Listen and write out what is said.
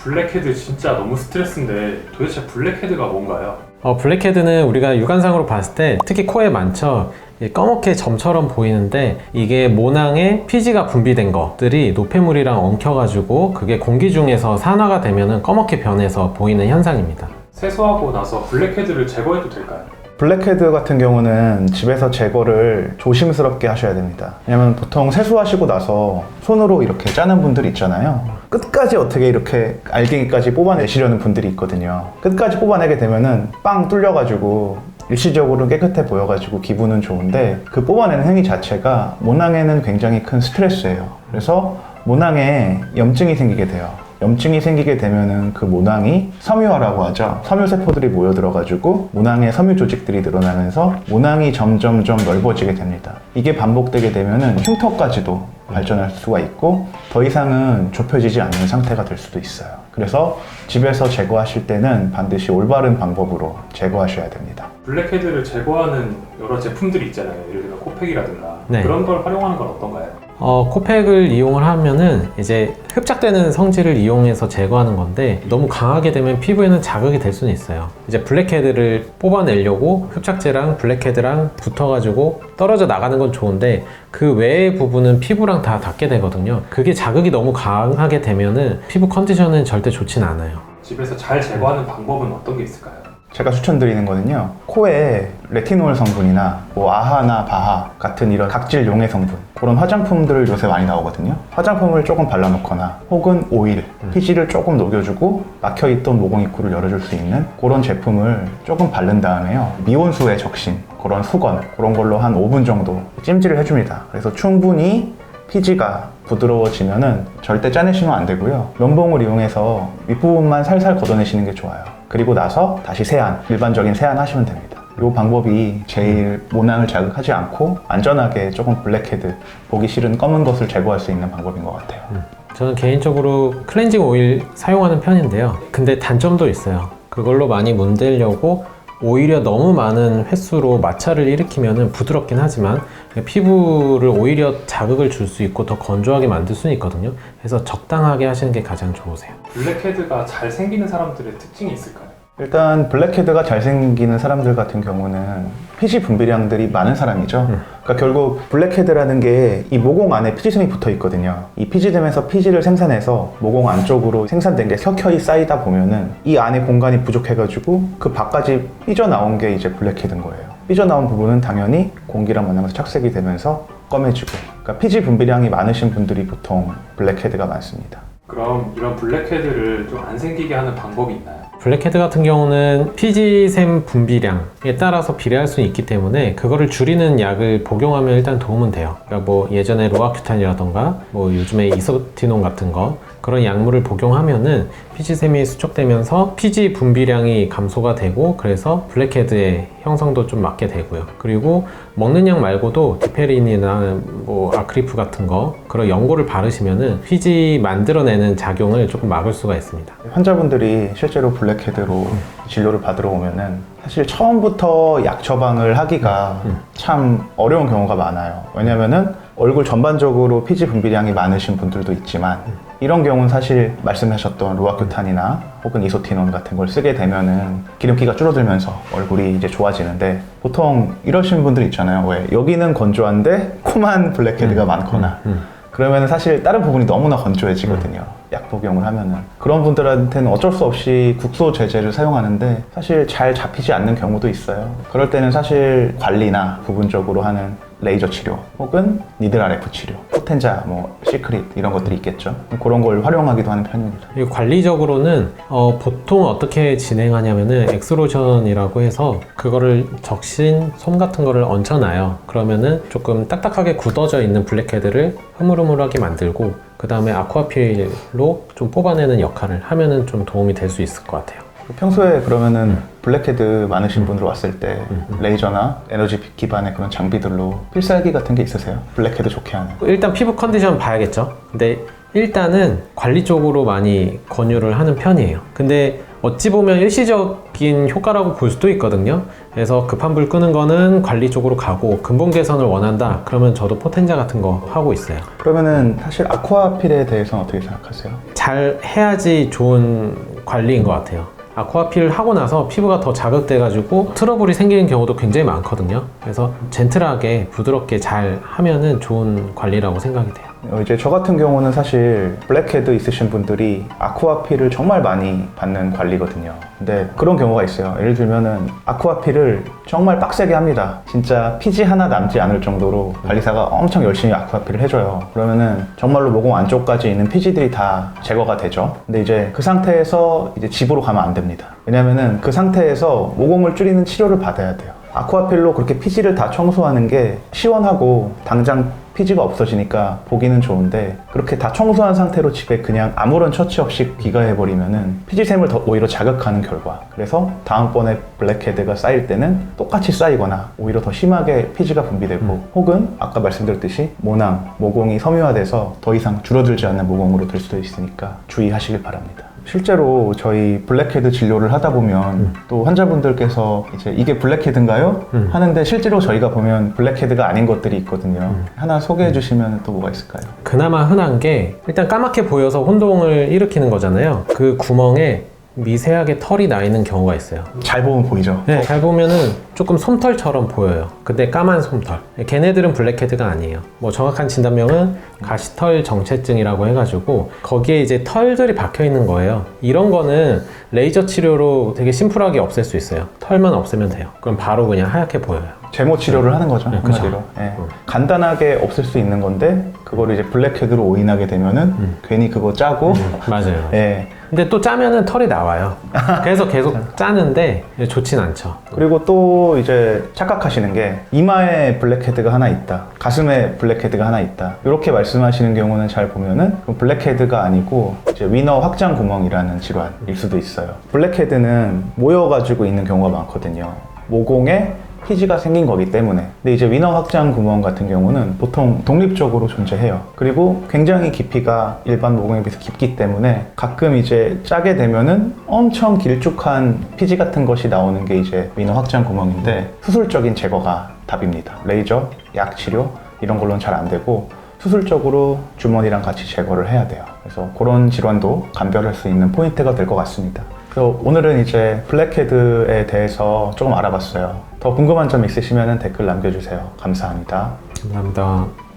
블랙헤드 진짜 너무 스트레스인데 도대체 블랙헤드가 뭔가요? 블랙헤드는 우리가 육안상으로 봤을 때 특히 코에 많죠. 검게 점처럼 보이는데 이게 모낭에 피지가 분비된 것들이 노폐물이랑 엉켜가지고 그게 공기 중에서 산화가 되면 검게 변해서 보이는 현상입니다. 세수하고 나서 블랙헤드를 제거해도 될까요? 블랙헤드 같은 경우는 집에서 제거를 조심스럽게 하셔야 됩니다. 왜냐면 보통 세수하시고 나서 손으로 이렇게 짜는 분들이 있잖아요. 끝까지 어떻게 이렇게 알갱이까지 뽑아내시려는 분들이 있거든요. 끝까지 뽑아내게 되면은 빵 뚫려가지고 일시적으로는 깨끗해 보여가지고 기분은 좋은데 그 뽑아내는 행위 자체가 모낭에는 굉장히 큰 스트레스예요. 그래서 모낭에 염증이 생기게 돼요. 염증이 생기게 되면은 그 모낭이 섬유화라고 하죠. 섬유세포들이 모여들어가지고 모낭에 섬유 조직들이 늘어나면서 모낭이 점점 넓어지게 됩니다. 이게 반복되게 되면은 흉터까지도 발전할 수가 있고 더 이상은 좁혀지지 않는 상태가 될 수도 있어요. 그래서 집에서 제거하실 때는 반드시 올바른 방법으로 제거하셔야 됩니다. 블랙헤드를 제거하는 여러 제품들이 있잖아요. 예를 들어 코팩이라든가 네. 그런 걸 활용하는 건 어떤가요? 코팩을 이용을 하면은 이제 흡착되는 성질을 이용해서 제거하는 건데 너무 강하게 되면 피부에는 자극이 될 수는 있어요. 이제 블랙헤드를 뽑아내려고 흡착제랑 블랙헤드랑 붙어가지고 떨어져 나가는 건 좋은데 그 외의 부분은 피부랑 다 닿게 되거든요. 그게 자극이 너무 강하게 되면은 피부 컨디션은 절대 좋진 않아요. 집에서 잘 제거하는 방법은 어떤 게 있을까요? 제가 추천드리는 거는요, 코에 레티놀 성분이나 뭐 아하나 바하 같은 이런 각질 용해 성분, 그런 화장품들 요새 많이 나오거든요. 화장품을 조금 발라놓거나 혹은 오일, 피지를 조금 녹여주고 막혀있던 모공 입구를 열어줄 수 있는 그런 제품을 조금 바른 다음에요, 미온수에 적신 그런 수건, 그런 걸로 한 5분 정도 찜질을 해줍니다. 그래서 충분히 피지가 부드러워지면은 절대 짜내시면 안 되고요. 면봉을 이용해서 윗부분만 살살 걷어내시는 게 좋아요. 그리고 나서 다시 세안, 일반적인 세안 하시면 됩니다. 이 방법이 제일 모낭을 자극하지 않고 안전하게 조금 블랙헤드, 보기 싫은 검은 것을 제거할 수 있는 방법인 것 같아요. 저는 개인적으로 클렌징 오일 사용하는 편인데요. 근데 단점도 있어요. 그걸로 많이 문대려고 오히려 너무 많은 횟수로 마찰을 일으키면 부드럽긴 하지만 피부를 오히려 자극을 줄 수 있고 더 건조하게 만들 수는 있거든요. 그래서 적당하게 하시는 게 가장 좋으세요. 블랙헤드가 잘 생기는 사람들의 특징이 있을까요? 일단 블랙헤드가 잘생기는 사람들 같은 경우는 피지 분비량들이 많은 사람이죠. 그러니까 결국 블랙헤드라는 게 이 모공 안에 피지샘이 붙어 있거든요. 이 피지샘에서 피지를 생산해서 모공 안쪽으로 생산된 게 켜켜이 쌓이다 보면은 이 안에 공간이 부족해가지고 그 밖까지 삐져나온 게 이제 블랙헤드인 거예요. 삐져나온 부분은 당연히 공기랑 만나면서 착색이 되면서 검해지고, 그러니까 피지 분비량이 많으신 분들이 보통 블랙헤드가 많습니다. 그럼 이런 블랙헤드를 좀 안 생기게 하는 방법이 있나요? 블랙헤드 같은 경우는 피지샘 분비량에 따라서 비례할 수 있기 때문에 그거를 줄이는 약을 복용하면 일단 도움은 돼요. 그러니까 뭐 예전에 로아큐탄이라던가 뭐 요즘에 이소티논 같은 거, 그런 약물을 복용하면은 피지샘이 수축되면서 피지 분비량이 감소가 되고 그래서 블랙헤드의 형성도 좀 막게 되고요. 그리고 먹는 약 말고도 디페린이나 뭐 아크리프 같은 거, 그런 연고를 바르시면은 피지 만들어내는 작용을 조금 막을 수가 있습니다. 환자분들이 실제로 블랙헤드로 진료를 받으러 오면은 사실 처음부터 약 처방을 하기가 참 어려운 경우가 많아요. 왜냐면은 얼굴 전반적으로 피지 분비량이 많으신 분들도 있지만 이런 경우는 사실 말씀하셨던 로아큐탄이나 혹은 이소티논 같은 걸 쓰게 되면은 기름기가 줄어들면서 얼굴이 이제 좋아지는데, 보통 이러신 분들 있잖아요. 왜 여기는 건조한데 코만 블랙헤드가 많거나 그러면 사실 다른 부분이 너무나 건조해지거든요. 약 복용을 하면은. 그런 분들한테는 어쩔 수 없이 국소 제제를 사용하는데 사실 잘 잡히지 않는 경우도 있어요. 그럴 때는 사실 관리나 부분적으로 하는 레이저 치료 혹은 니들 RF 치료, 포텐자, 뭐 시크릿 이런 것들이 있겠죠. 그런 걸 활용하기도 하는 편입니다. 그리고 관리적으로는 보통 어떻게 진행하냐면은 엑스로션이라고 해서 그거를 적신 솜 같은 거를 얹혀놔요. 그러면은 조금 딱딱하게 굳어져 있는 블랙헤드를 흐물흐물하게 만들고 그 다음에 아쿠아필로 좀 뽑아내는 역할을 하면은 좀 도움이 될 수 있을 것 같아요. 평소에 그러면은 블랙헤드 많으신 분들 왔을 때 레이저나 에너지 기반의 그런 장비들로 필살기 같은 게 있으세요? 블랙헤드 좋게 하는. 일단 피부 컨디션 봐야겠죠. 근데 일단은 관리 쪽으로 많이 권유를 하는 편이에요. 근데 어찌 보면 일시적인 효과라고 볼 수도 있거든요. 그래서 급한 불 끄는 거는 관리 쪽으로 가고 근본 개선을 원한다. 그러면 저도 포텐자 같은 거 하고 있어요. 그러면은 사실 아쿠아필에 대해서는 어떻게 생각하세요? 잘 해야지 좋은 관리인 것 같아요. 아쿠아필 하고 나서 피부가 더 자극돼가지고 트러블이 생기는 경우도 굉장히 많거든요. 그래서 젠틀하게 부드럽게 잘 하면은 좋은 관리라고 생각이 돼요. 이제 저 같은 경우는 사실 블랙헤드 있으신 분들이 아쿠아필을 정말 많이 받는 관리거든요. 근데 그런 경우가 있어요. 예를 들면은 아쿠아필을 정말 빡세게 합니다. 진짜 피지 하나 남지 않을 정도로 관리사가 엄청 열심히 아쿠아필을 해줘요. 그러면은 정말로 모공 안쪽까지 있는 피지들이 다 제거가 되죠. 근데 이제 그 상태에서 이제 집으로 가면 안 됩니다. 왜냐면은 그 상태에서 모공을 줄이는 치료를 받아야 돼요. 아쿠아필로 그렇게 피지를 다 청소하는 게 시원하고 당장 피지가 없어지니까 보기는 좋은데 그렇게 다 청소한 상태로 집에 그냥 아무런 처치 없이 귀가해버리면은 피지샘을 더 오히려 자극하는 결과, 그래서 다음번에 블랙헤드가 쌓일 때는 똑같이 쌓이거나 오히려 더 심하게 피지가 분비되고 혹은 아까 말씀드렸듯이 모낭, 모공이 섬유화돼서 더 이상 줄어들지 않는 모공으로 될 수도 있으니까 주의하시길 바랍니다. 실제로 저희 블랙헤드 진료를 하다 보면 또 환자분들께서 이제 이게 블랙헤드인가요? 하는데 실제로 저희가 보면 블랙헤드가 아닌 것들이 있거든요. 하나 소개해 주시면 또 뭐가 있을까요? 그나마 흔한 게 일단 까맣게 보여서 혼동을 일으키는 거잖아요. 그 구멍에 미세하게 털이 나 있는 경우가 있어요. 잘 보면 보이죠? 네, 잘 보면은 조금 솜털처럼 보여요. 근데 까만 솜털. 걔네들은 블랙헤드가 아니에요. 뭐 정확한 진단명은 가시털 정체증이라고 해가지고 거기에 이제 털들이 박혀 있는 거예요. 이런 거는 레이저 치료로 되게 심플하게 없앨 수 있어요. 털만 없애면 돼요. 그럼 바로 그냥 하얗게 보여요. 제모 치료를 하는 거죠. 네, 한마디로. 예. 간단하게 없앨 수 있는 건데 그거를 이제 블랙헤드로 오인하게 되면은 괜히 그거 짜고 맞아요. 예. 근데 또 짜면은 털이 나와요. 그래서 계속 짜는데 좋진 않죠. 그리고 또 이제 착각하시는 게 이마에 블랙헤드가 하나 있다, 가슴에 블랙헤드가 하나 있다, 이렇게 말씀하시는 경우는 잘 보면은 블랙헤드가 아니고 이제 위너 확장 구멍이라는 질환일 수도 있어요. 블랙헤드는 모여가지고 있는 경우가 많거든요. 모공에 피지가 생긴 거기 때문에. 근데 이제 위너 확장 구멍 같은 경우는 보통 독립적으로 존재해요. 그리고 굉장히 깊이가 일반 모공에 비해서 깊기 때문에 가끔 이제 짜게 되면은 엄청 길쭉한 피지 같은 것이 나오는 게 이제 위너 확장 구멍인데 수술적인 제거가 답입니다. 레이저, 약 치료 이런 걸로는 잘 안 되고 수술적으로 주머니랑 같이 제거를 해야 돼요. 그래서 그런 질환도 감별할 수 있는 포인트가 될 것 같습니다. 그래서 오늘은 이제 블랙헤드에 대해서 조금 알아봤어요. 더 궁금한 점 있으시면 댓글 남겨주세요. 감사합니다. 감사합니다.